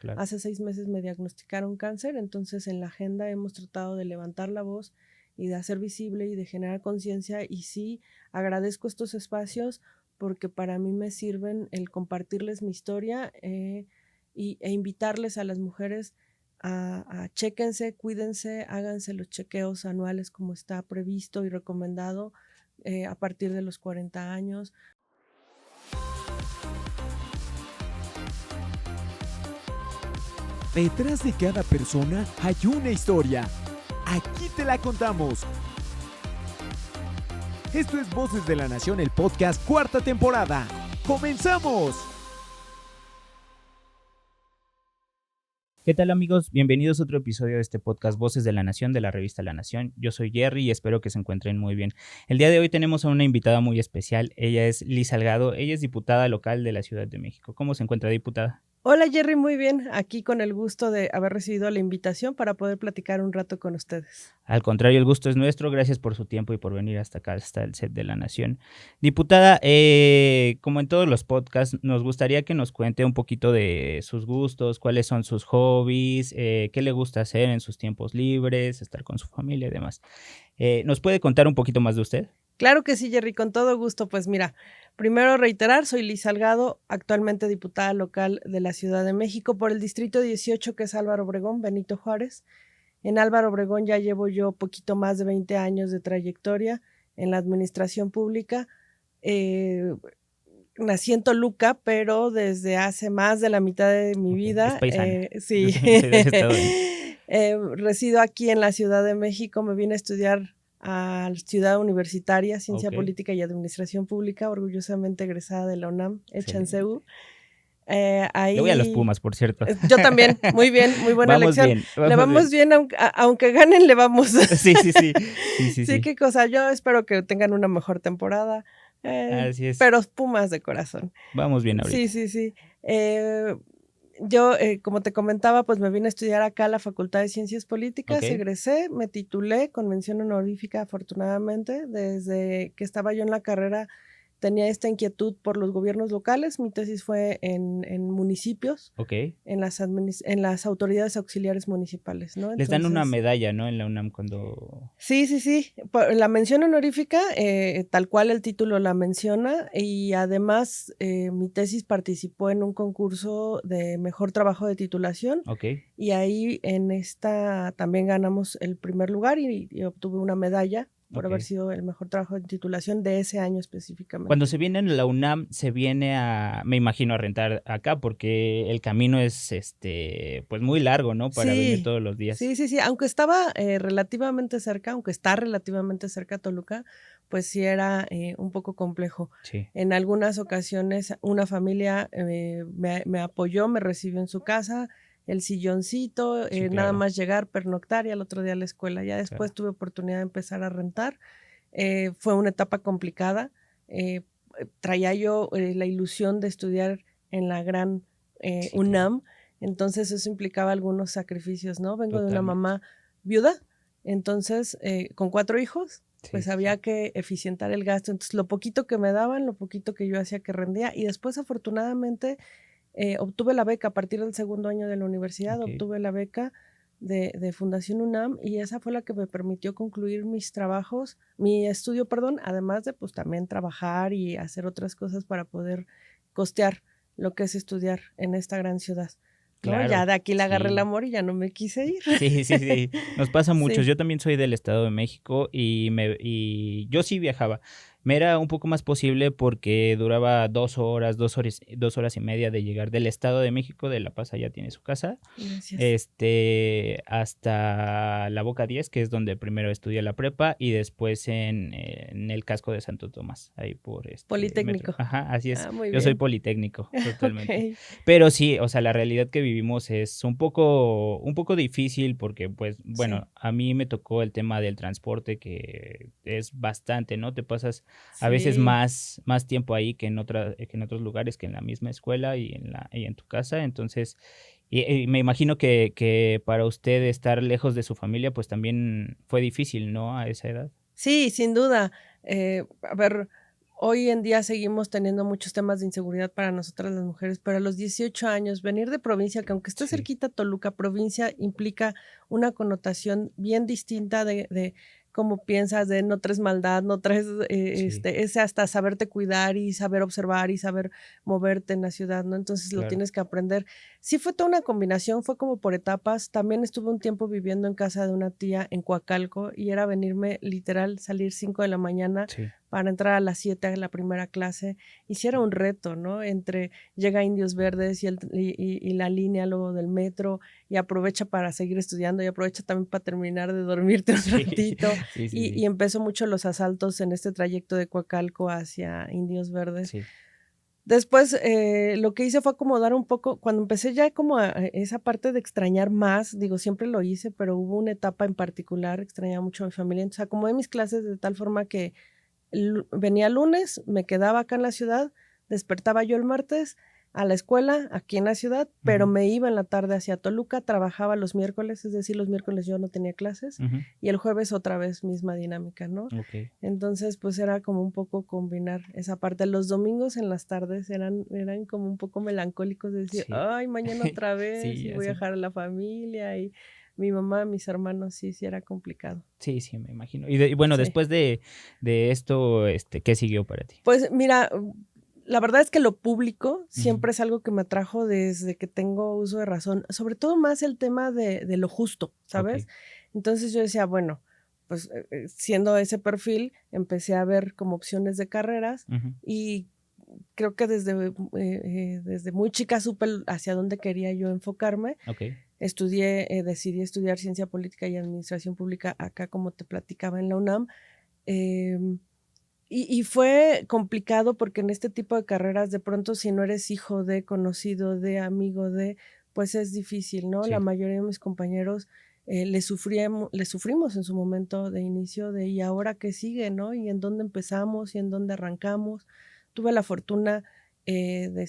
Claro. Hace 6 meses me diagnosticaron cáncer, entonces en la agenda hemos tratado de levantar la voz y de hacer visible y de generar conciencia, y sí, agradezco estos espacios porque para mí me sirven el compartirles mi historia e invitarles a las mujeres a chéquense, cuídense, háganse los chequeos anuales como está previsto y recomendado a partir de los 40 años. Detrás de cada persona hay una historia. Aquí te la contamos. Esto es Voces de la Nación, el podcast, cuarta temporada. ¡Comenzamos! ¿Qué tal, amigos? Bienvenidos a otro episodio de este podcast Voces de la Nación, de la revista La Nación. Yo soy Jerry y espero que se encuentren muy bien. El día de hoy tenemos a una invitada muy especial. Ella es Liz Salgado. Ella es diputada local de la Ciudad de México. ¿Cómo se encuentra, diputada? Hola Jerry, muy bien. Aquí con el gusto de haber recibido la invitación para poder platicar un rato con ustedes. Al contrario, el gusto es nuestro. Gracias por su tiempo y por venir hasta acá, hasta el set de La Nación. Diputada, como en todos los podcasts, nos gustaría que nos cuente un poquito de sus gustos, cuáles son sus hobbies, qué le gusta hacer en sus tiempos libres, estar con su familia y demás. ¿Nos puede contar un poquito más de usted? Claro que sí, Jerry, con todo gusto. Pues mira, primero reiterar, soy Liz Salgado, actualmente diputada local de la Ciudad de México por el Distrito 18, que es Álvaro Obregón, Benito Juárez. En Álvaro Obregón ya llevo yo poquito más de 20 años de trayectoria en la administración pública. Nací en Toluca, pero desde hace más de la mitad de mi vida, es paisana. sí, Soy del estado de... resido aquí en la Ciudad de México. Me vine a estudiar a la Ciudad Universitaria, Ciencia Política y Administración Pública, orgullosamente egresada de la UNAM, hecha en CEU. Ahí... Le voy a los Pumas, por cierto. Yo también, muy bien, muy buena vamos elección. Bien, le vamos bien, aunque ganen, le vamos. Sí. Sí, qué cosa. Yo espero que tengan una mejor temporada. Así es. Pero Pumas de corazón. Vamos bien ahorita. Sí. Yo, como te comentaba, pues me vine a estudiar acá a la Facultad de Ciencias Políticas, egresé, me titulé con mención honorífica, afortunadamente. Desde que estaba yo en la carrera tenía esta inquietud por los gobiernos locales. Mi tesis fue en municipios, en las autoridades auxiliares municipales, ¿no? Les dan una medalla, ¿no? En la UNAM cuando... Sí. La mención honorífica, tal cual el título la menciona, y además mi tesis participó en un concurso de mejor trabajo de titulación. Y ahí en esta también ganamos el primer lugar y obtuve una medalla por haber sido el mejor trabajo de titulación de ese año específicamente. Cuando se viene en la UNAM, se viene me imagino, a rentar acá, porque el camino es pues muy largo, ¿no? Para venir todos los días. Sí. Aunque estaba relativamente cerca, aunque está relativamente cerca a Toluca, pues sí era un poco complejo. Sí. En algunas ocasiones una familia me apoyó, me recibió en su casa, el silloncito, claro. Nada más llegar, pernoctar y al otro día a la escuela. Ya después tuve oportunidad de empezar a rentar. Fue una etapa complicada. Traía yo la ilusión de estudiar en la gran UNAM, entonces eso implicaba algunos sacrificios, ¿no? Vengo de una mamá viuda, entonces con 4 hijos, pues había que eficientar el gasto. Entonces lo poquito que me daban, lo poquito que yo hacía que rendía, y después afortunadamente obtuve la beca a partir del segundo año de la universidad. Obtuve la beca de Fundación UNAM, y esa fue la que me permitió concluir mi estudio, además de pues también trabajar y hacer otras cosas para poder costear lo que es estudiar en esta gran ciudad. Claro, ya de aquí le agarré el amor y ya no me quise ir. Sí. Nos pasa mucho. Yo también soy del Estado de México y yo sí viajaba. Me era un poco más posible porque duraba 2 horas y media de llegar del Estado de México, de La Paz, allá tiene su casa. Gracias. Hasta la Boca 10, que es donde primero estudié la prepa, y después en el casco de Santo Tomás, ahí por Politécnico. metro. Ajá, así es. Muy yo bien. Soy politécnico, totalmente. Pero sí, o sea, la realidad que vivimos es un poco difícil porque, pues, bueno, a mí me tocó el tema del transporte, que es bastante, ¿no? Te pasas a veces más tiempo ahí que en otros lugares, que en la misma escuela y en tu casa. Entonces, y me imagino que para usted estar lejos de su familia, pues también fue difícil, ¿no? A esa edad. Sí, sin duda. A ver, hoy en día seguimos teniendo muchos temas de inseguridad para nosotras las mujeres, pero a los 18 años venir de provincia, que aunque esté cerquita Toluca, provincia implica una connotación bien distinta de cómo piensas, de no traes maldad, no traes, es hasta saberte cuidar y saber observar y saber moverte en la ciudad, ¿no? Entonces lo tienes que aprender. Sí fue toda una combinación, fue como por etapas. También estuve un tiempo viviendo en casa de una tía en Coacalco y era venirme literal, salir 5 de la mañana para entrar a las 7 a la primera clase. Y sí era un reto, ¿no? Entre llega Indios Verdes y la línea luego del metro y aprovecha para seguir estudiando y aprovecha también para terminar de dormirte un ratito. Y empezó mucho los asaltos en este trayecto de Coacalco hacia Indios Verdes. Después lo que hice fue acomodar un poco, cuando empecé ya como a esa parte de extrañar más, digo, siempre lo hice, pero hubo una etapa en particular, extrañaba mucho a mi familia, entonces acomodé mis clases de tal forma que venía el lunes, me quedaba acá en la ciudad, despertaba yo el martes a la escuela aquí en la ciudad, pero me iba en la tarde hacia Toluca, trabajaba los miércoles, es decir, los miércoles yo no tenía clases y el jueves otra vez misma dinámica, ¿no? Entonces pues era como un poco combinar esa parte. Los domingos en las tardes eran como un poco melancólicos de decir, ay, mañana otra vez y voy a dejar a la familia y mi mamá, mis hermanos, sí era complicado. Sí, me imagino. Y bueno, después de esto, ¿qué siguió para ti? Pues mira, la verdad es que lo público siempre es algo que me atrajo desde que tengo uso de razón, sobre todo más el tema de lo justo, ¿sabes? Entonces yo decía, bueno, pues siendo ese perfil, empecé a ver como opciones de carreras y creo que desde muy chica supe hacia dónde quería yo enfocarme. Decidí estudiar Ciencia Política y Administración Pública acá, como te platicaba, en la UNAM. Y fue complicado porque en este tipo de carreras, de pronto, si no eres hijo de, conocido de, amigo de, pues es difícil, ¿no? La mayoría de mis compañeros le sufrimos en su momento de inicio de ¿y ahora qué sigue, no? Y en dónde empezamos y en dónde arrancamos. Tuve la fortuna de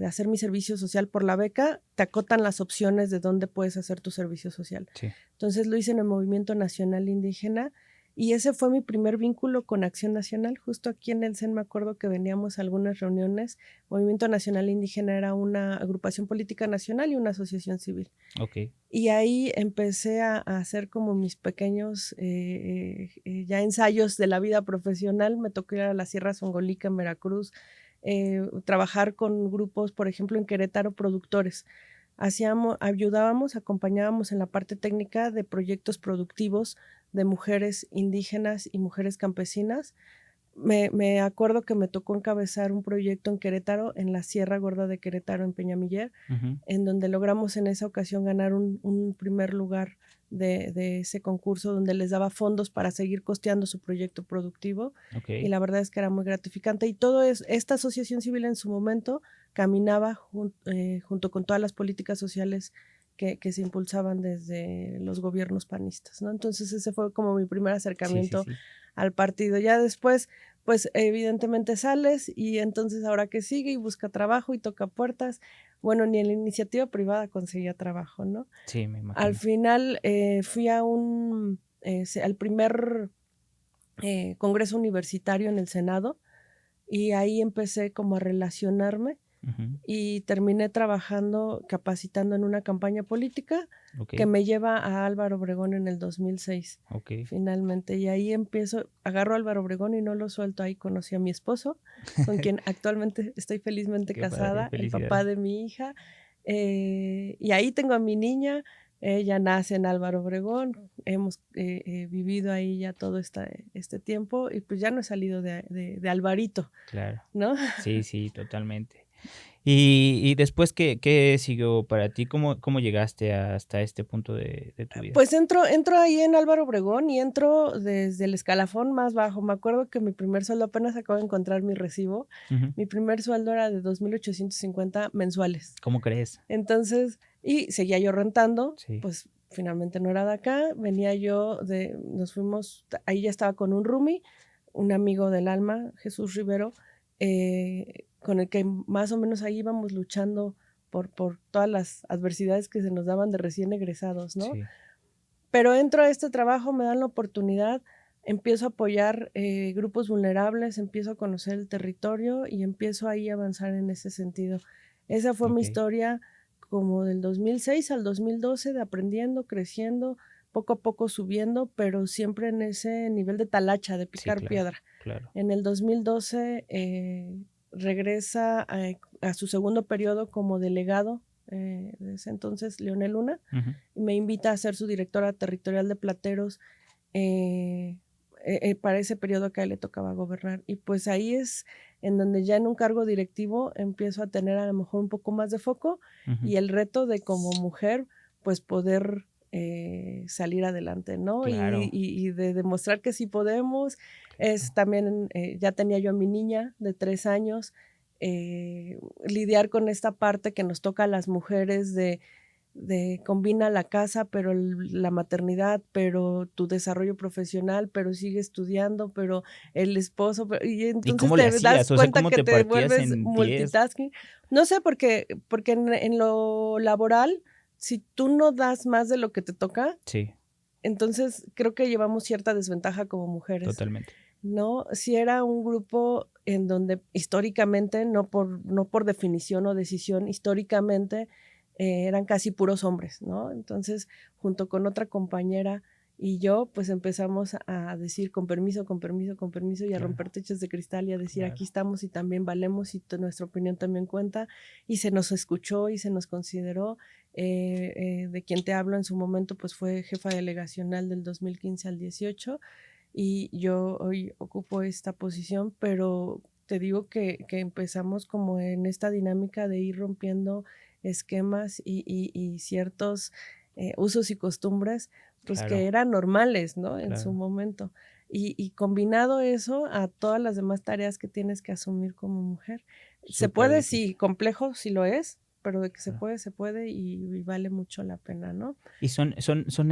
hacer mi servicio social por la beca. Te acotan las opciones de dónde puedes hacer tu servicio social. Entonces lo hice en el Movimiento Nacional Indígena. Y ese fue mi primer vínculo con Acción Nacional. Justo aquí en el CEN me acuerdo que veníamos a algunas reuniones. Movimiento Nacional Indígena era una agrupación política nacional y una asociación civil. Y ahí empecé a hacer como mis pequeños ya ensayos de la vida profesional. Me tocó ir a la Sierra Songolica en Veracruz, trabajar con grupos, por ejemplo, en Querétaro, productores. Ayudábamos, acompañábamos en la parte técnica de proyectos productivos de mujeres indígenas y mujeres campesinas. Me acuerdo que me tocó encabezar un proyecto en Querétaro, en la Sierra Gorda de Querétaro, en Peñamiller, en donde logramos en esa ocasión ganar un primer lugar de ese concurso, donde les daba fondos para seguir costeando su proyecto productivo. Y la verdad es que era muy gratificante. Y esta asociación civil en su momento caminaba junto con todas las políticas sociales que se impulsaban desde los gobiernos panistas, ¿no? Entonces ese fue como mi primer acercamiento al partido. Ya después, pues evidentemente sales y entonces ahora que sigue y busca trabajo y toca puertas. Bueno, ni en la iniciativa privada conseguía trabajo, ¿no? Sí, me imagino. Al final fui al primer congreso universitario en el Senado y ahí empecé como a relacionarme. Y terminé trabajando, capacitando en una campaña política que me lleva a Álvaro Obregón en el 2006, finalmente. Y ahí agarro a Álvaro Obregón y no lo suelto. Ahí conocí a mi esposo, con quien actualmente estoy felizmente casada, el papá de mi hija. Y ahí tengo a mi niña. Ella nace en Álvaro Obregón. Hemos vivido ahí ya todo este tiempo y pues ya no he salido de Alvarito. Claro. ¿No? Sí, totalmente. Y después, ¿qué siguió para ti? ¿Cómo llegaste hasta este punto de tu vida? Pues entro ahí en Álvaro Obregón y entro desde el escalafón más bajo. Me acuerdo que mi primer sueldo, apenas acabo de encontrar mi recibo, mi primer sueldo era de 2,850 mensuales. ¿Cómo crees? Entonces, y seguía yo rentando, pues finalmente no era de acá, venía yo nos fuimos, ahí ya estaba con un roomie, un amigo del alma, Jesús Rivero, con el que más o menos ahí íbamos luchando por todas las adversidades que se nos daban de recién egresados, ¿no? Pero entro a este trabajo, me dan la oportunidad, empiezo a apoyar grupos vulnerables, empiezo a conocer el territorio y empiezo ahí a avanzar en ese sentido. Esa fue mi historia como del 2006 al 2012, de aprendiendo, creciendo, poco a poco subiendo, pero siempre en ese nivel de talacha, de picar piedra. Claro. En el 2012 regresa a su segundo periodo como delegado, desde entonces Leonel Luna, y me invita a ser su directora territorial de Plateros para ese periodo que a él le tocaba gobernar. Y pues ahí es en donde ya en un cargo directivo empiezo a tener a lo mejor un poco más de foco y el reto de como mujer pues poder salir adelante, ¿no? Claro. Y de demostrar que sí podemos. Es también, ya tenía yo a mi niña de 3 años, lidiar con esta parte que nos toca a las mujeres de combina la casa, pero la maternidad, pero tu desarrollo profesional, pero sigue estudiando, pero el esposo, y entonces cómo le te das hacías? O sea, cuenta ¿cómo que te te partías vuelves en 10? multitasking. No sé, porque en lo laboral, si tú no das más de lo que te toca, Sí, entonces creo que llevamos cierta desventaja como mujeres, totalmente. ¿no? Si era un grupo en donde históricamente, no por definición o decisión, históricamente eran casi puros hombres, ¿no? Entonces, junto con otra compañera y yo, pues empezamos a decir con permiso, con permiso, con permiso, y a romper techos de cristal y a decir aquí estamos y también valemos y nuestra opinión también cuenta, y se nos escuchó y se nos consideró. De quien te hablo en su momento, pues fue jefa delegacional del 2015 al 18, y yo hoy ocupo esta posición, pero te digo que empezamos como en esta dinámica de ir rompiendo esquemas y ciertos usos y costumbres, pues que eran normales, ¿no? En su momento. Y combinado eso a todas las demás tareas que tienes que asumir como mujer. Se puede, sí, complejo, sí lo es, pero de que se puede y vale mucho la pena, ¿no? Y son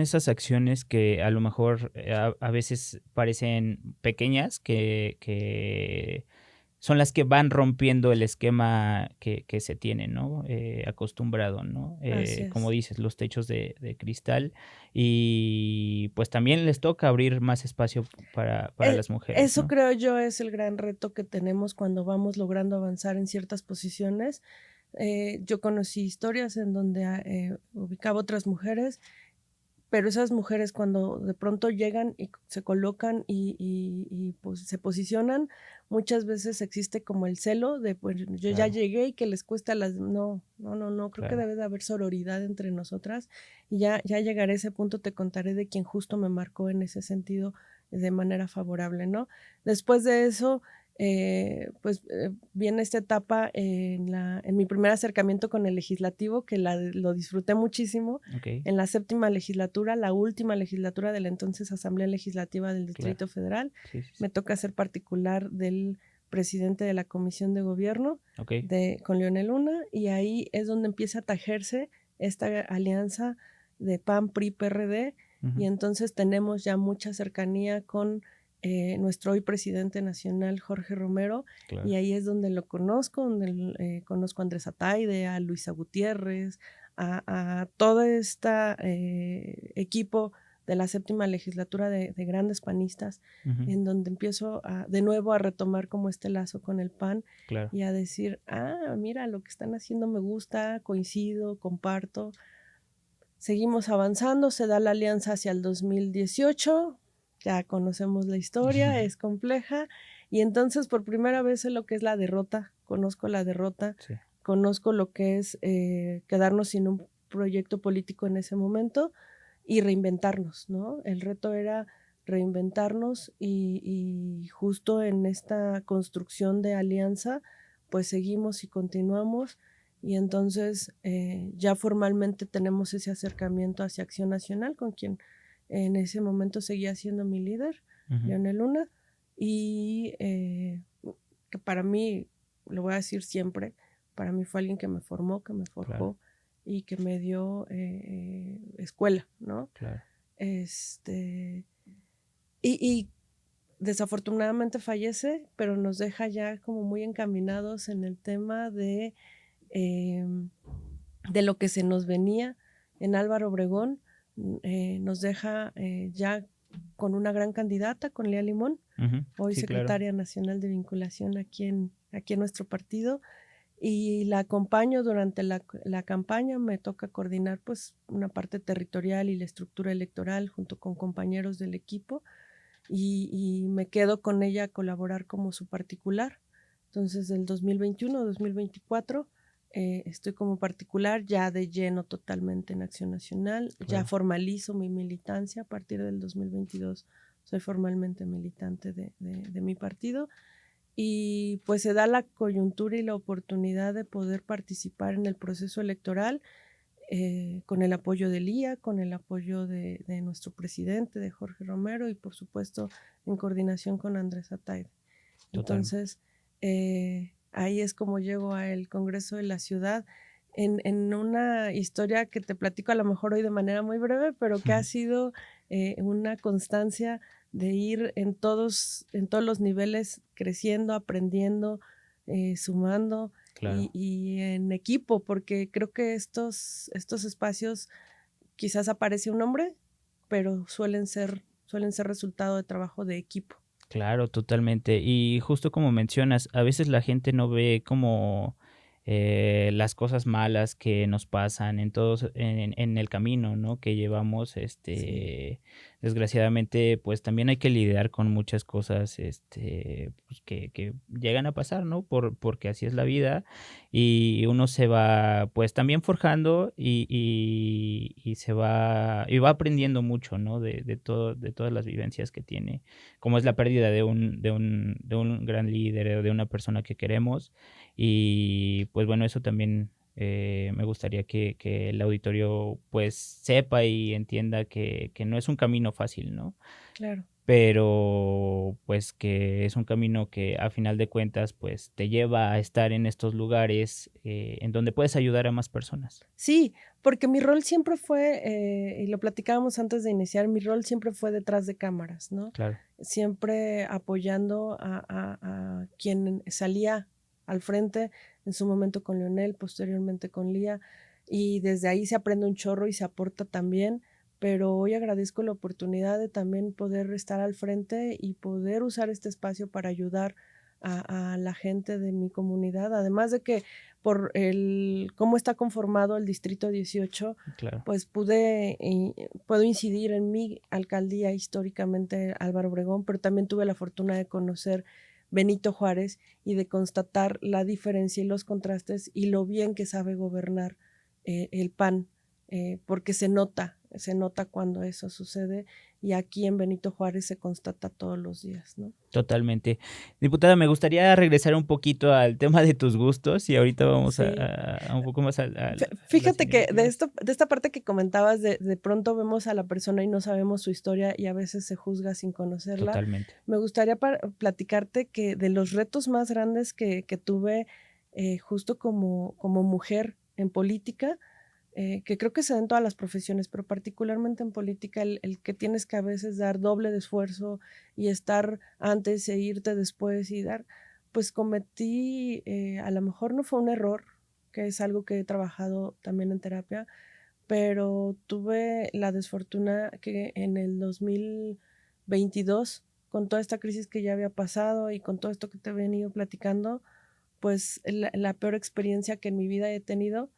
esas acciones que a lo mejor a veces parecen pequeñas, que son las que van rompiendo el esquema que se tiene, ¿no? Acostumbrado, ¿no? Como dices, los techos de cristal, y pues también les toca abrir más espacio para las mujeres, Eso, ¿no? creo yo, es el gran reto que tenemos cuando vamos logrando avanzar en ciertas posiciones. Yo conocí historias en donde ubicaba otras mujeres, pero esas mujeres cuando de pronto llegan y se colocan y pues se posicionan, muchas veces existe como el celo de pues yo ya llegué y que les cuesta no, creo que debe de haber sororidad entre nosotras, y ya llegaré a ese punto, te contaré de quien justo me marcó en ese sentido de manera favorable, ¿no? Después de eso, viene esta etapa en mi primer acercamiento con el legislativo, que lo disfruté muchísimo. En la 7ª legislatura, la última legislatura de la entonces Asamblea Legislativa del Distrito Federal, me toca ser particular del presidente de la Comisión de Gobierno con Leonel Luna, y ahí es donde empieza a tejerse esta alianza de PAN, PRI, PRD, y entonces tenemos ya mucha cercanía con nuestro hoy presidente nacional, Jorge Romero, y ahí es donde lo conozco, donde conozco a Andrés Ataide, a Luisa Gutiérrez, a todo este equipo de la 7ª legislatura de grandes panistas, en donde empiezo de nuevo a retomar como este lazo con el PAN y a decir, mira, lo que están haciendo me gusta, coincido, comparto. Seguimos avanzando, se da la alianza hacia el 2018, ya conocemos la historia, es compleja, y entonces por primera vez sé lo que es la derrota, conozco la derrota, conozco lo que es quedarnos sin un proyecto político en ese momento y reinventarnos, ¿no? El reto era reinventarnos y justo en esta construcción de alianza, pues seguimos y continuamos. Y entonces ya formalmente tenemos ese acercamiento hacia Acción Nacional, con quien en ese momento seguía siendo mi líder, Leonel Luna, y que para mí, lo voy a decir siempre, para mí fue alguien que me formó, que me forjó y que me dio escuela, ¿no? Y desafortunadamente fallece, pero nos deja ya como muy encaminados en el tema de lo que se nos venía en Álvaro Obregón. Nos deja ya con una gran candidata, con Lía Limón, hoy sí, secretaria nacional de vinculación aquí en nuestro partido, y la acompaño durante la campaña. Me toca coordinar pues una parte territorial y la estructura electoral junto con compañeros del equipo, y me quedo con ella a colaborar como su particular. Entonces, del 2021 a 2024 estoy como particular, ya de lleno totalmente en Acción Nacional. Ya formalizo mi militancia a partir del 2022. Soy formalmente militante de mi partido, y pues se da la coyuntura y la oportunidad de poder participar en el proceso electoral con el apoyo de Lía, con el apoyo de nuestro presidente, de Jorge Romero, y por supuesto en coordinación con Andrés Ataide. Entonces, ahí es como llego al Congreso de la Ciudad, en una historia que te platico a lo mejor hoy de manera muy breve, pero que ha sido una constancia de ir en todos los niveles creciendo, aprendiendo, sumando, y en equipo, porque creo que estos espacios quizás aparece un nombre, pero suelen ser resultado de trabajo de equipo. Claro, totalmente. Y justo como mencionas, a veces la gente no ve como las cosas malas que nos pasan en todos, en el camino, ¿no? Que llevamos, desgraciadamente, pues también hay que lidiar con muchas cosas, pues, que llegan a pasar, ¿no? Porque así es la vida, y uno se va, pues también forjando y se va, y va aprendiendo mucho, ¿no? De todas las vivencias que tiene, como es la pérdida de un gran líder o de una persona que queremos. Y pues bueno, eso también me gustaría que el auditorio pues sepa y entienda que no es un camino fácil, ¿no? Claro. Pero pues que es un camino que a final de cuentas pues te lleva a estar en estos lugares en donde puedes ayudar a más personas. Sí, porque mi rol siempre fue, y lo platicábamos antes de iniciar, mi rol siempre fue detrás de cámaras, ¿no? Claro. Siempre apoyando a quien salía al frente, en su momento con Leonel, posteriormente con Lía, y desde ahí se aprende un chorro y se aporta también. Pero hoy agradezco la oportunidad de también poder estar al frente y poder usar este espacio para ayudar a la gente de mi comunidad, además de que por cómo está conformado el Distrito 18, Claro. pues puedo incidir en mi alcaldía históricamente, Álvaro Obregón, pero también tuve la fortuna de conocer Benito Juárez y de constatar la diferencia y los contrastes y lo bien que sabe gobernar el PAN, porque se nota cuando eso sucede, y aquí en Benito Juárez se constata todos los días, ¿no? Totalmente. Diputada, me gustaría regresar un poquito al tema de tus gustos y ahorita vamos Sí. a un poco más a las Fíjate que de iniciativas. esta parte que comentabas, de pronto vemos a la persona y no sabemos su historia y a veces se juzga sin conocerla. Totalmente. Me gustaría platicarte que de los retos más grandes que tuve justo como mujer en política, que creo que se da en todas las profesiones, pero particularmente en política, el que tienes que a veces dar doble de esfuerzo y estar antes e irte después y dar, pues cometí, a lo mejor no fue un error, que es algo que he trabajado también en terapia, pero tuve la desfortuna que en el 2022, con toda esta crisis que ya había pasado y con todo esto que te he venido platicando, pues la peor experiencia que en mi vida he tenido,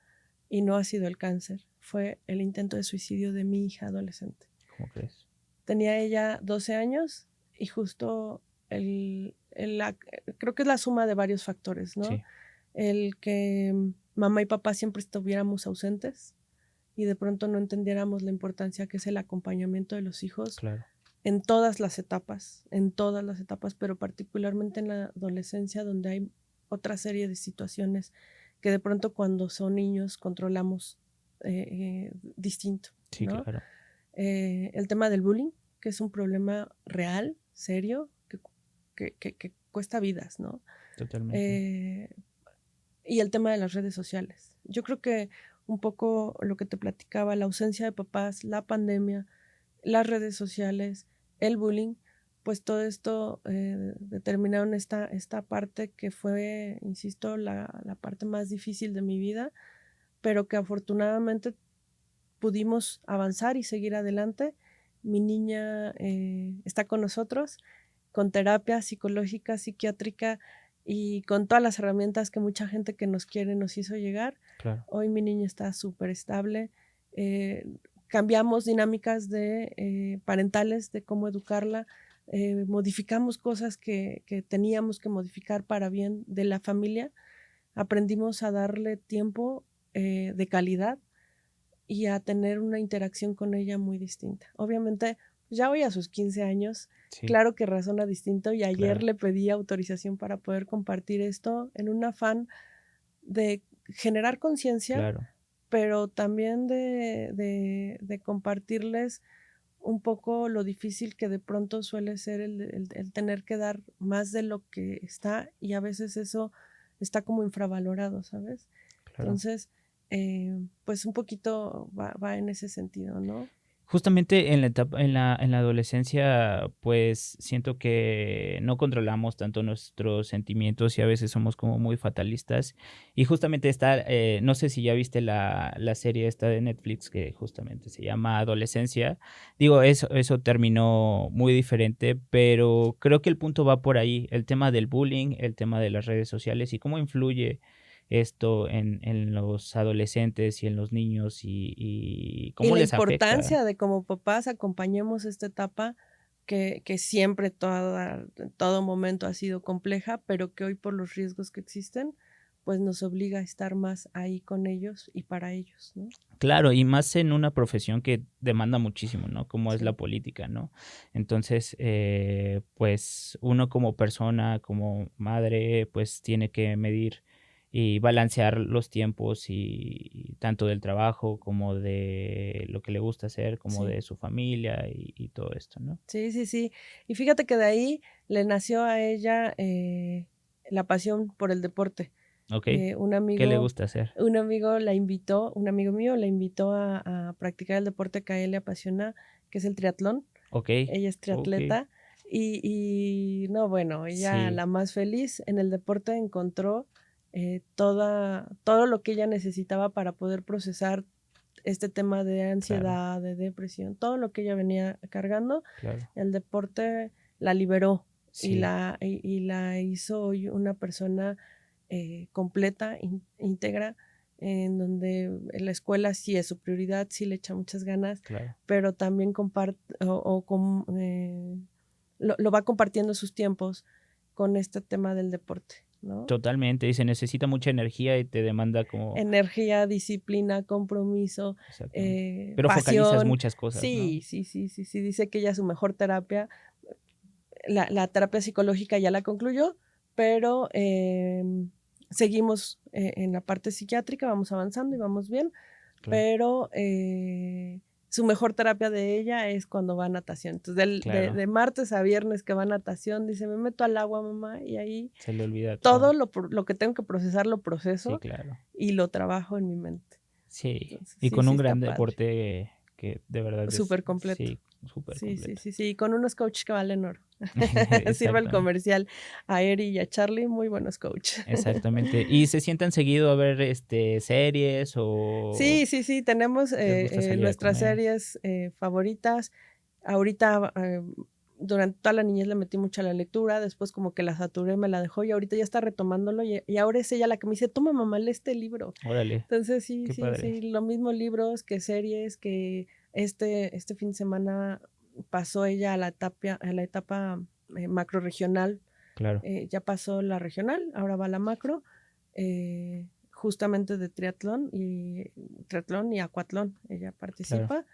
y no ha sido el cáncer, fue el intento de suicidio de mi hija adolescente. ¿Cómo crees? Tenía ella 12 años y justo creo que es la suma de varios factores, ¿no? Sí. El que mamá y papá siempre estuviéramos ausentes y de pronto no entendiéramos la importancia que es el acompañamiento de los hijos. Claro. En todas las etapas, pero particularmente en la adolescencia, donde hay otra serie de situaciones que de pronto cuando son niños controlamos distinto, Sí, ¿no? claro. El tema del bullying, que es un problema real, serio, que cuesta vidas, ¿no? Totalmente. Y el tema de las redes sociales. Yo creo que un poco lo que te platicaba, la ausencia de papás, la pandemia, las redes sociales, el bullying, pues todo esto determinaron esta parte que fue, insisto, la parte más difícil de mi vida, pero que afortunadamente pudimos avanzar y seguir adelante, mi niña está con nosotros, con terapia psicológica, psiquiátrica y con todas las herramientas que mucha gente que nos quiere nos hizo llegar. Claro. Hoy mi niña está súper estable. Cambiamos dinámicas parentales de cómo educarla. Modificamos cosas que teníamos que modificar para bien de la familia. Aprendimos a darle tiempo de calidad y a tener una interacción con ella muy distinta. Obviamente, ya hoy a sus 15 años, sí, claro que razona distinto y ayer le pedí autorización para poder compartir esto en un afán de generar conciencia, pero también de compartirles un poco lo difícil que de pronto suele ser el tener que dar más de lo que está y a veces eso está como infravalorado, ¿sabes? Entonces, pues un poquito va en ese sentido, ¿no? Justamente en la etapa, en la adolescencia, pues siento que no controlamos tanto nuestros sentimientos y a veces somos como muy fatalistas. Y justamente está, no sé si ya viste la serie esta de Netflix que justamente se llama Adolescencia. Digo, eso terminó muy diferente, pero creo que el punto va por ahí, el tema del bullying, el tema de las redes sociales y cómo influye esto en los adolescentes y en los niños y cómo les afecta. Y la importancia de como papás acompañemos esta etapa que siempre todo momento ha sido compleja, pero que hoy por los riesgos que existen, pues nos obliga a estar más ahí con ellos y para ellos, ¿no? Claro, y más en una profesión que demanda muchísimo, ¿no? Como es la política, ¿no? Entonces, pues uno como persona, como madre, pues tiene que medir y balancear los tiempos y tanto del trabajo como de lo que le gusta hacer, como de su familia y todo esto, ¿no? Sí, sí, sí. Y fíjate que de ahí le nació a ella la pasión por el deporte. Okay. Un amigo, ¿Qué le gusta hacer? Un amigo mío la invitó a practicar el deporte que a él le apasiona, que es el triatlón. Okay. Ella es triatleta. Y no, bueno, ella la más feliz en el deporte encontró todo lo que ella necesitaba para poder procesar este tema de ansiedad, de depresión, todo lo que ella venía cargando. El deporte la liberó y la hizo hoy una persona completa, íntegra, en donde la escuela sí es su prioridad, sí le echa muchas ganas, pero también lo va compartiendo sus tiempos con este tema del deporte, ¿no? Totalmente, y se necesita mucha energía y te demanda como... Energía, disciplina, compromiso, pero pasión. focalizas muchas cosas, sí, ¿no? Sí, dice que ella su mejor terapia, la terapia psicológica ya la concluyó, pero seguimos en la parte psiquiátrica, vamos avanzando y vamos bien, pero su mejor terapia de ella es cuando va a natación. Entonces, de martes a viernes que va a natación, dice, me meto al agua, mamá, y ahí se le olvida todo lo que tengo que procesar, lo proceso y lo trabajo en mi mente. Sí, entonces, y con un gran deporte que de verdad súper completo. Sí, súper completo. Sí, con unos coaches que valen oro. Sirve el comercial a Eri y a Charlie, muy buenos coaches. Exactamente. ¿Y se sientan seguido a ver series o...? Sí, tenemos nuestras series favoritas. Ahorita, durante toda la niñez le metí mucho a la lectura, después como que la saturé, me la dejó y ahorita ya está retomándolo y ahora es ella la que me dice, toma mamá, lee este libro. Órale. Entonces sí, lo mismo libros que series, que este fin de semana pasó ella a la etapa macro-regional. Ya pasó la regional, ahora va la macro, justamente de triatlón y acuatlón, ella participa.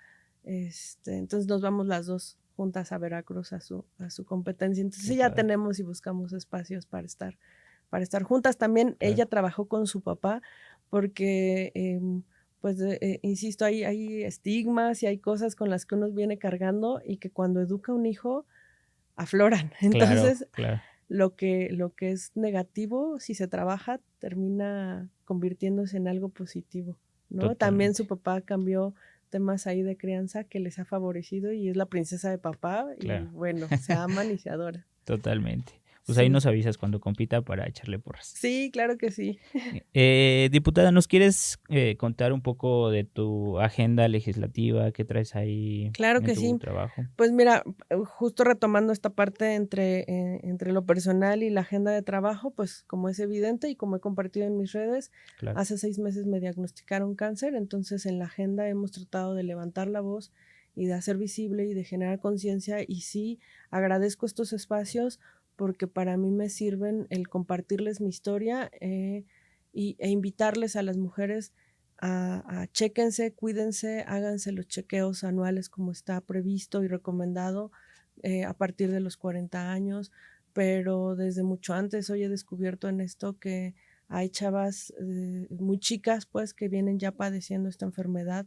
Entonces nos vamos las dos juntas a Veracruz a su competencia. Entonces ya tenemos y buscamos espacios para estar juntas. También ella trabajó con su papá porque insisto, hay estigmas y hay cosas con las que uno viene cargando y que cuando educa a un hijo afloran. Entonces, lo que es negativo, si se trabaja, termina convirtiéndose en algo positivo, ¿no? Totalmente. También su papá cambió temas ahí de crianza que les ha favorecido y es la princesa de papá y bueno, se aman y se adoran. Totalmente. Pues ahí nos avisas cuando compita para echarle porras. Sí, claro que sí. Diputada, ¿nos quieres contar un poco de tu agenda legislativa? ¿Qué traes ahí Claro en que tu sí. trabajo? Pues mira, justo retomando esta parte entre lo personal y la agenda de trabajo, pues como es evidente y como he compartido en mis redes, Claro. hace 6 meses me diagnosticaron cáncer, entonces en la agenda hemos tratado de levantar la voz y de hacer visible y de generar conciencia, y sí, agradezco estos espacios porque para mí me sirven el compartirles mi historia e invitarles a las mujeres a chéquense, cuídense, háganse los chequeos anuales como está previsto y recomendado a partir de los 40 años, pero desde mucho antes hoy he descubierto en esto que hay chavas muy chicas pues que vienen ya padeciendo esta enfermedad.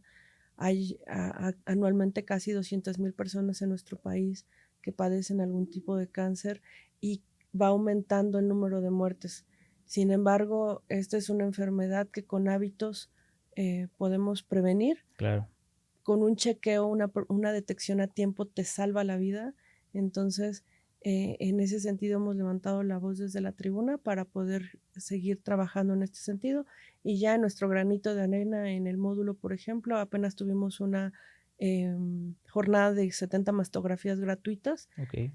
Hay anualmente casi 200,000 personas en nuestro país que padecen algún tipo de cáncer y va aumentando el número de muertes. Sin embargo, esta es una enfermedad que con hábitos podemos prevenir. Claro. Con un chequeo, una detección a tiempo te salva la vida. Entonces, en ese sentido hemos levantado la voz desde la tribuna para poder seguir trabajando en este sentido. Y ya nuestro granito de arena en el módulo, por ejemplo, apenas tuvimos una jornada de 70 mastografías gratuitas. Okay.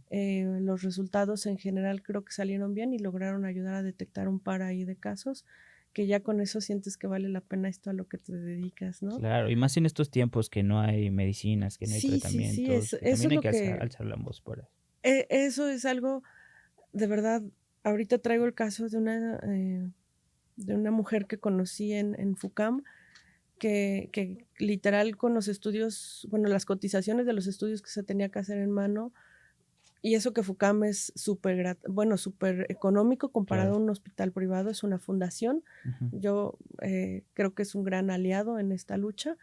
Los resultados en general creo que salieron bien y lograron ayudar a detectar un par ahí de casos que ya con eso sientes que vale la pena esto a lo que te dedicas, ¿no? Claro, y más en estos tiempos que no hay medicinas, que no hay tratamientos, eso que también es hay lo que que... alzar la voz por eso. Eso es algo, de verdad, ahorita traigo el caso de una mujer que conocí en FUCAM, que literal con los estudios, bueno, las cotizaciones de los estudios que se tenía que hacer en mano, y eso que FUCAM es súper económico comparado Claro. a un hospital privado, es una fundación. Uh-huh. Yo creo que es un gran aliado en esta lucha.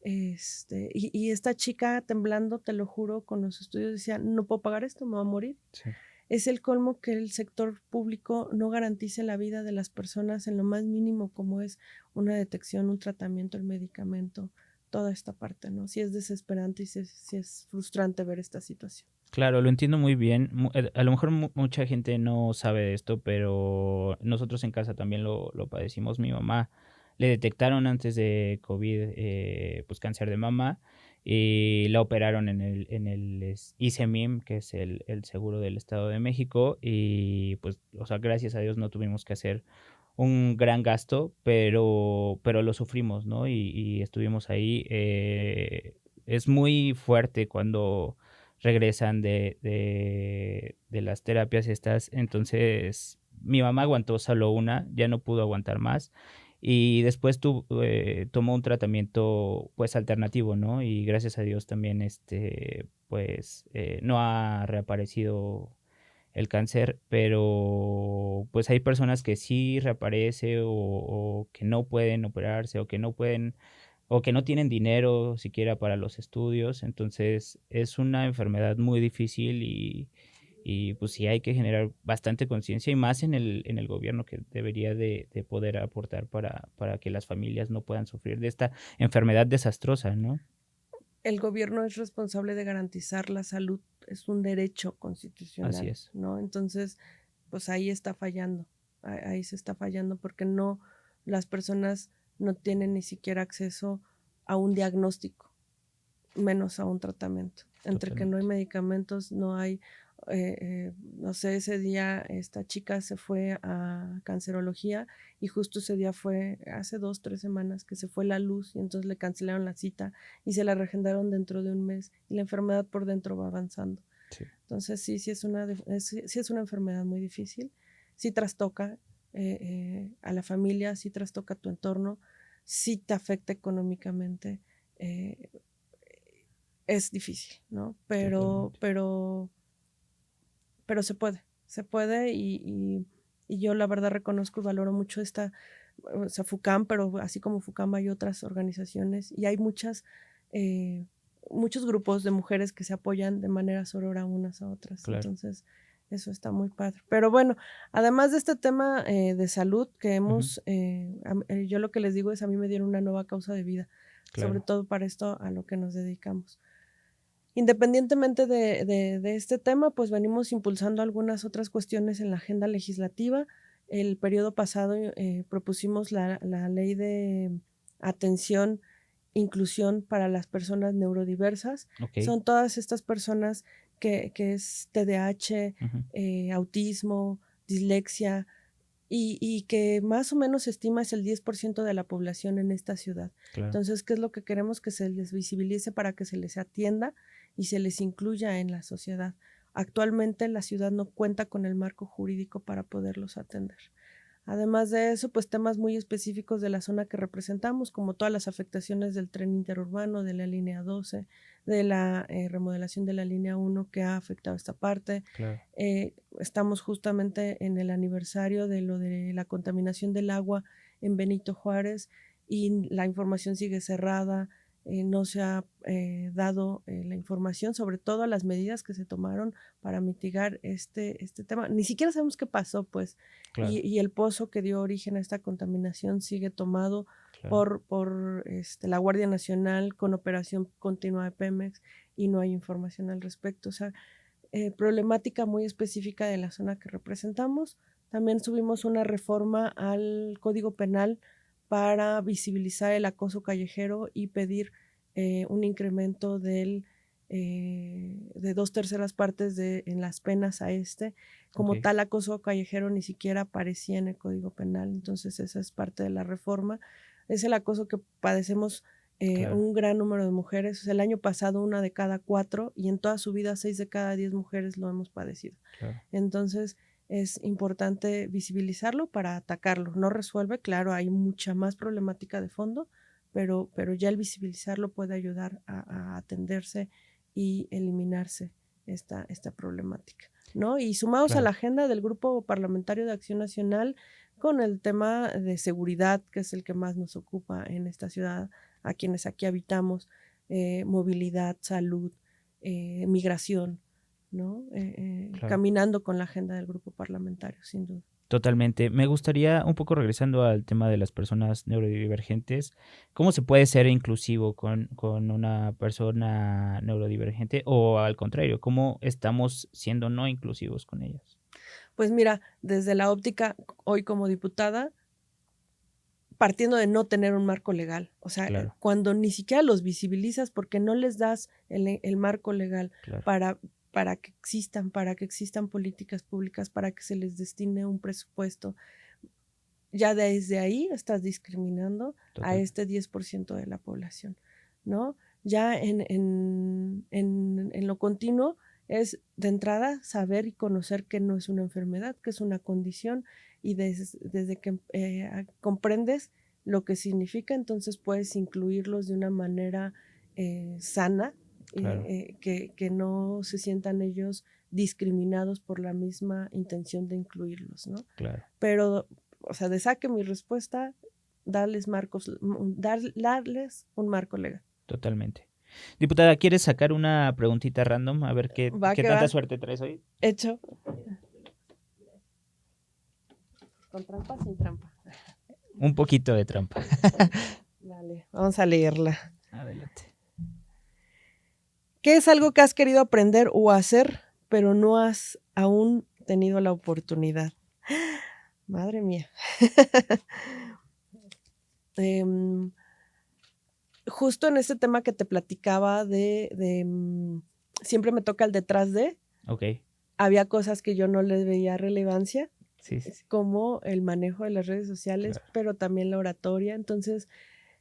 Y esta chica temblando, te lo juro, con los estudios decía, no puedo pagar esto, me voy a morir. Sí. Es el colmo que el sector público no garantice la vida de las personas en lo más mínimo, como es una detección, un tratamiento, el medicamento, toda esta parte, ¿no? Sí es desesperante y sí es frustrante ver esta situación. Claro, lo entiendo muy bien. A lo mejor mucha gente no sabe de esto, pero nosotros en casa también lo padecimos. Mi mamá le detectaron antes de COVID pues cáncer de mama y la operaron en el ISEMIM, que es el seguro del Estado de México, y pues, o sea, gracias a Dios no tuvimos que hacer un gran gasto, pero lo sufrimos, ¿no? Y estuvimos ahí. Es muy fuerte cuando regresan de las terapias estas. Entonces, mi mamá aguantó solo una, ya no pudo aguantar más. Y después tomó un tratamiento pues alternativo, ¿no? Y gracias a Dios también pues no ha reaparecido el cáncer, pero pues hay personas que sí reaparece o que no pueden operarse o que no pueden o que no tienen dinero siquiera para los estudios. Entonces es una enfermedad muy difícil y pues sí hay que generar bastante conciencia y más en el gobierno, que debería de poder aportar para que las familias no puedan sufrir de esta enfermedad desastrosa, ¿no? El gobierno es responsable de garantizar la salud, es un derecho constitucional. Así es. ¿No? Entonces, pues ahí está fallando, ahí se está fallando porque no, las personas no tienen ni siquiera acceso a un diagnóstico, menos a un tratamiento. Entre que no hay medicamentos, no hay, no sé, ese día esta chica se fue a cancerología y justo ese día fue hace 2, 3 semanas que se fue la luz y entonces le cancelaron la cita y se la reagendaron dentro de un mes y la enfermedad por dentro va avanzando. Sí. Entonces sí es una enfermedad muy difícil, sí trastoca a la familia, sí trastoca tu entorno, sí te afecta económicamente. Es difícil, ¿no? Pero se puede y yo la verdad reconozco y valoro mucho o sea, FUCAM, pero así como FUCAM hay otras organizaciones y hay muchos grupos de mujeres que se apoyan de manera sorora unas a otras. Claro. Entonces, eso está muy padre. Pero bueno, además de este tema de salud que hemos, yo lo que les digo es a mí me dieron una nueva causa de vida, claro. Sobre todo para esto a lo que nos dedicamos. Independientemente de este tema, pues venimos impulsando algunas otras cuestiones en la agenda legislativa. El periodo pasado propusimos la ley de atención, inclusión para las personas neurodiversas. Okay. Son todas estas personas que es TDAH, autismo, dislexia, y que más o menos se estima es el 10% de la población en esta ciudad. Claro. Entonces, ¿qué es lo que queremos? Que se les visibilice para que se les atienda y se les incluya en la sociedad. Actualmente la ciudad no cuenta con el marco jurídico para poderlos atender. Además de eso, pues temas muy específicos de la zona que representamos, como todas las afectaciones del tren interurbano, de la línea 12, de la remodelación de la línea 1 que ha afectado esta parte. Claro. Estamos justamente en el aniversario de lo de la contaminación del agua en Benito Juárez y la información sigue cerrada. No se ha dado la información, sobre todo las medidas que se tomaron para mitigar este tema. Ni siquiera sabemos qué pasó, pues, claro. y el pozo que dio origen a esta contaminación sigue tomado, claro, por la Guardia Nacional con operación continua de Pemex y no hay información al respecto. O sea, problemática muy específica de la zona que representamos. También subimos una reforma al Código Penal para visibilizar el acoso callejero y pedir un incremento de 2/3 partes en las penas a como tal acoso callejero ni siquiera aparecía en el Código Penal, entonces esa es parte de la reforma. Es el acoso que padecemos claro, un gran número de mujeres. O sea, el año pasado 1 de cada 4 y en toda su vida 6 de cada 10 mujeres lo hemos padecido. Claro. Entonces es importante visibilizarlo para atacarlo. No resuelve, claro, hay mucha más problemática de fondo, pero ya el visibilizarlo puede ayudar a atenderse y eliminarse esta problemática, ¿no? Y sumados claro, a la agenda del Grupo Parlamentario de Acción Nacional con el tema de seguridad, que es el que más nos ocupa en esta ciudad, a quienes aquí habitamos, movilidad, salud, migración, ¿no? Claro. Caminando con la agenda del grupo parlamentario, sin duda. Totalmente. Me gustaría, un poco regresando al tema de las personas neurodivergentes, ¿cómo se puede ser inclusivo con una persona neurodivergente o al contrario, cómo estamos siendo no inclusivos con ellas? Pues mira, desde la óptica, hoy como diputada, partiendo de no tener un marco legal, o sea, claro, cuando ni siquiera los visibilizas porque no les das el marco legal claro, para que existan políticas públicas, para que se les destine un presupuesto, ya desde ahí estás discriminando total, a este 10% de la población, ¿no? Ya en lo continuo es de entrada saber y conocer que no es una enfermedad, que es una condición, y desde que comprendes lo que significa, entonces puedes incluirlos de una manera sana, claro, que no se sientan ellos discriminados por la misma intención de incluirlos, ¿no? Claro. Pero, o sea, de saque mi respuesta, darles un marco legal. Totalmente. Diputada, ¿quieres sacar una preguntita random? A ver qué tanta suerte traes hoy. Hecho. ¿Con trampa, sin trampa? Un poquito de trampa. Vale, vamos a leerla. Adelante. ¿Qué es algo que has querido aprender o hacer, pero no has aún tenido la oportunidad? Madre mía. Justo en este tema que te platicaba siempre me toca el detrás de. Okay. Había cosas que yo no les veía relevancia, sí, como el manejo de las redes sociales, claro, pero también la oratoria. Entonces,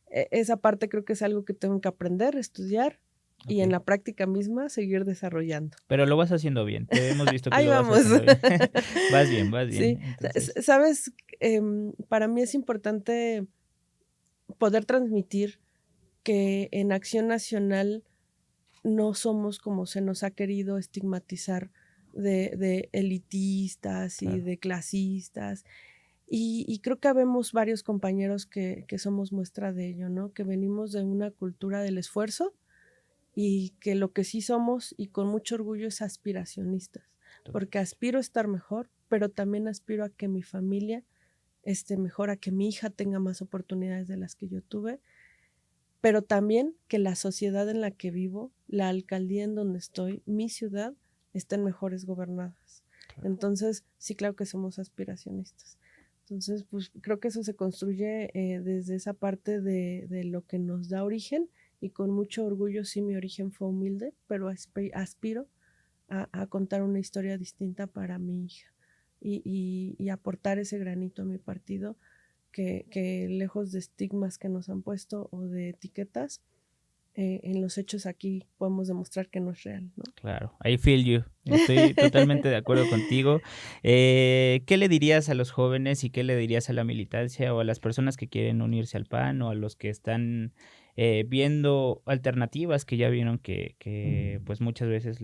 esa parte creo que es algo que tengo que aprender, estudiar, okay, y en la práctica misma seguir desarrollando. Pero lo vas haciendo bien. Te hemos visto que lo vas haciendo bien. Vas bien. Sí. Entonces, sabes, para mí es importante poder transmitir que en Acción Nacional no somos como se nos ha querido estigmatizar de elitistas y claro, de clasistas. Y creo que habemos varios compañeros que somos muestra de ello, ¿no? Que venimos de una cultura del esfuerzo y que lo que sí somos, y con mucho orgullo, es aspiracionistas. Porque aspiro a estar mejor, pero también aspiro a que mi familia esté mejor, a que mi hija tenga más oportunidades de las que yo tuve. pero también que la sociedad en la que vivo, la alcaldía en donde estoy, mi ciudad, estén mejores gobernadas. Claro. Entonces, sí, claro que somos aspiracionistas. Entonces, pues creo que eso se construye desde esa parte de lo que nos da origen, y con mucho orgullo, sí, mi origen fue humilde, pero aspiro a contar una historia distinta para mi hija y aportar ese granito a mi partido que lejos de estigmas que nos han puesto o de etiquetas, en los hechos aquí podemos demostrar que no es real, ¿no? Claro, I feel you. Estoy totalmente de acuerdo contigo. ¿Qué le dirías a los jóvenes y qué le dirías a la militancia o a las personas que quieren unirse al PAN o a los que están viendo alternativas que ya vieron que pues muchas veces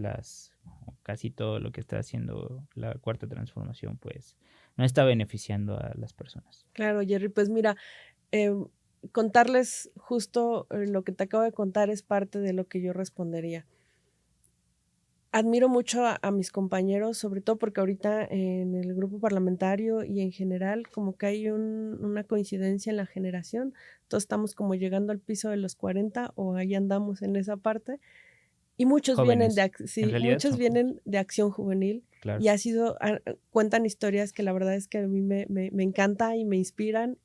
casi todo lo que está haciendo la Cuarta Transformación pues no está beneficiando a las personas? Claro, Jerry, pues mira, contarles justo lo que te acabo de contar es parte de lo que yo respondería. Admiro mucho a mis compañeros, sobre todo porque ahorita en el grupo parlamentario y en general como que hay una coincidencia en la generación. Todos estamos como llegando al piso de los 40 o ahí andamos en esa parte. Y muchos jóvenes, vienen de Acción Juvenil. Claro. Y cuentan historias que la verdad es que a mí me encanta y me inspiran.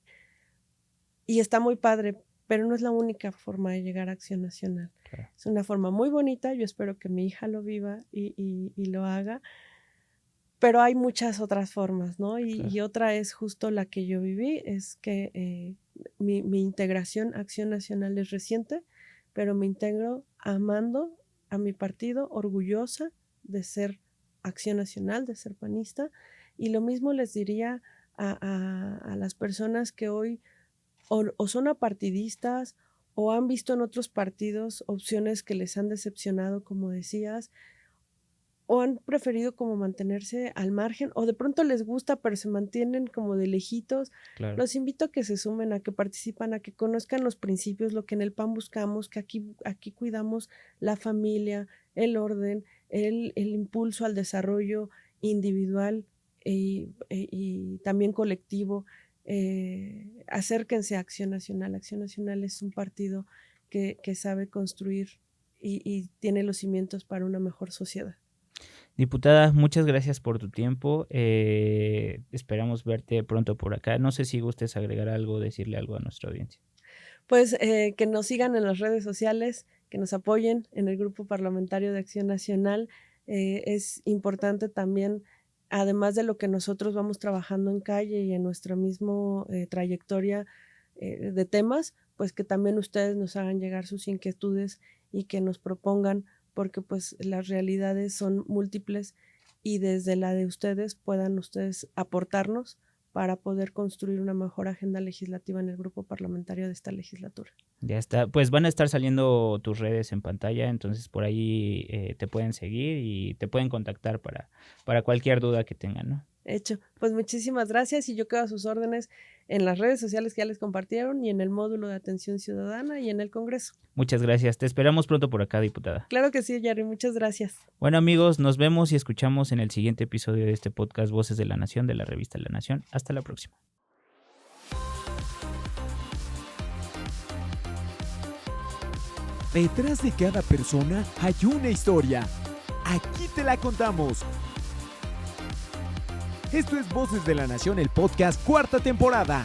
Y está muy padre, pero no es la única forma de llegar a Acción Nacional. Claro. Es una forma muy bonita, yo espero que mi hija lo viva y lo haga, pero hay muchas otras formas, ¿no? Claro. Y otra es justo la que yo viví, es que mi integración a Acción Nacional es reciente, pero me integro amando a mi partido, orgullosa de ser Acción Nacional, de ser panista, y lo mismo les diría a las personas que hoy o son apartidistas o han visto en otros partidos opciones que les han decepcionado, como decías, o han preferido como mantenerse al margen, o de pronto les gusta pero se mantienen como de lejitos. Claro. Los invito a que se sumen, a que participan, a que conozcan los principios, lo que en el PAN buscamos, que aquí cuidamos la familia, el orden, el impulso al desarrollo individual y también colectivo. Acérquense a Acción Nacional. Acción Nacional es un partido que sabe construir y tiene los cimientos para una mejor sociedad. Diputada, muchas gracias por tu tiempo. Esperamos verte pronto por acá. No sé si gustes agregar algo, decirle algo a nuestra audiencia. Pues que nos sigan en las redes sociales, que nos apoyen en el Grupo Parlamentario de Acción Nacional. Es importante también, además de lo que nosotros vamos trabajando en calle y en nuestra misma trayectoria de temas, pues que también ustedes nos hagan llegar sus inquietudes y que nos propongan, porque pues las realidades son múltiples y desde la de ustedes puedan ustedes aportarnos para poder construir una mejor agenda legislativa en el grupo parlamentario de esta legislatura. Ya está, pues van a estar saliendo tus redes en pantalla, entonces por ahí te pueden seguir y te pueden contactar para cualquier duda que tengan, ¿no? Hecho, pues muchísimas gracias y yo quedo a sus órdenes en las redes sociales que ya les compartieron y en el módulo de atención ciudadana y en el Congreso. Muchas gracias, te esperamos pronto por acá, diputada. Claro que sí, Jerry, muchas gracias. Bueno, amigos, nos vemos y escuchamos en el siguiente episodio de este podcast Voces de la Nación, de la revista La Nación. Hasta la próxima. Detrás de cada persona hay una historia. Aquí te la contamos. Esto es Voces de la Nación, el podcast, 4ª temporada.